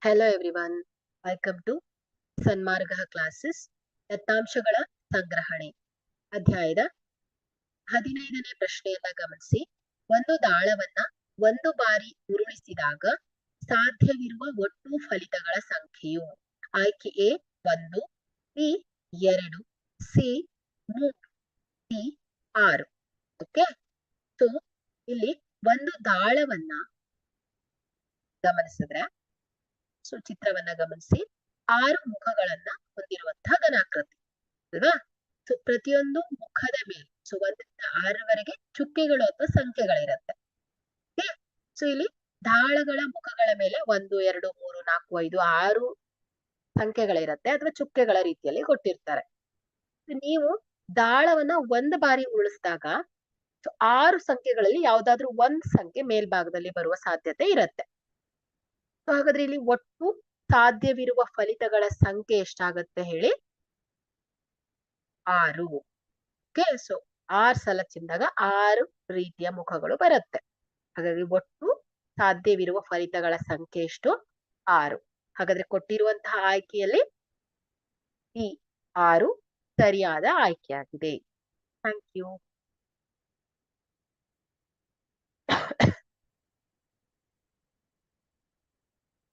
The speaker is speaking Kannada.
Hello everyone, welcome to Sanmarga classes ದತ್ತಾಂಶಗಳ ಸಂಗ್ರಹಣೆ ಅಧ್ಯಾಯದ 15ನೇ ಪ್ರಶ್ನೆಯನ್ನ ಗಮನಿಸಿ. ಒಂದು ದಾಳವನ್ನ ಒಂದು ಬಾರಿ ಉರುಳಿಸಿದಾಗ ಸಾಧ್ಯವಿರುವ ಒಟ್ಟು ಫಲಿತಗಳ ಸಂಖ್ಯೆಯು ಆಯ್ಕೆ A 1, B 2, C 3, D 6. Okay, so ಇಲ್ಲಿ ಒಂದು ದಾಳವನ್ನ ಗಮನಿಸಿದ್ರೆ, ಸೊ ಚಿತ್ರವನ್ನ ಗಮನಿಸಿ, 6 ಮುಖಗಳನ್ನ ಹೊಂದಿರುವಂತಹ ಘನಾಕೃತಿ ಅಲ್ವಾ. ಸೊ ಪ್ರತಿಯೊಂದು ಮುಖದ ಮೇಲೆ ಸೊ 1ರಿಂದ 6ರವರೆಗೆ ಚುಕ್ಕೆಗಳು ಅಥವಾ ಸಂಖ್ಯೆಗಳಿರುತ್ತೆ. ಓಕೆ, ಸೊ ಇಲ್ಲಿ ದಾಳಗಳ ಮುಖಗಳ ಮೇಲೆ 1, 2, 3, 4, 5, 6 ಸಂಖ್ಯೆಗಳಿರುತ್ತೆ ಅಥವಾ ಚುಕ್ಕೆಗಳ ರೀತಿಯಲ್ಲಿ ಕೊಟ್ಟಿರ್ತಾರೆ. ನೀವು ದಾಳವನ್ನ ಒಂದು ಬಾರಿ ಉರುಳಿಸಿದಾಗ 6 ಸಂಖ್ಯೆಗಳಲ್ಲಿ ಯಾವ್ದಾದ್ರು ಒಂದ್ ಸಂಖ್ಯೆ ಮೇಲ್ಭಾಗದಲ್ಲಿ ಬರುವ ಸಾಧ್ಯತೆ ಇರುತ್ತೆ. ಸೊ ಹಾಗಾದ್ರೆ ಇಲ್ಲಿ ಒಟ್ಟು ಸಾಧ್ಯವಿರುವ ಫಲಿತಗಳ ಸಂಖ್ಯೆ ಎಷ್ಟಾಗತ್ತೆ ಹೇಳಿ? 6. ಓಕೆ, ಸೊ 6 ಸಲ ಚಿಂದಾಗ 6 ರೀತಿಯ ಮುಖಗಳು ಬರುತ್ತೆ. ಹಾಗಾಗಿ ಒಟ್ಟು ಸಾಧ್ಯವಿರುವ ಫಲಿತಗಳ ಸಂಖ್ಯೆ ಎಷ್ಟು? 6. ಹಾಗಾದ್ರೆ ಕೊಟ್ಟಿರುವಂತಹ ಆಯ್ಕೆಯಲ್ಲಿ ಈ 6 ಸರಿಯಾದ ಆಯ್ಕೆಯಾಗಿದೆ. Thank you.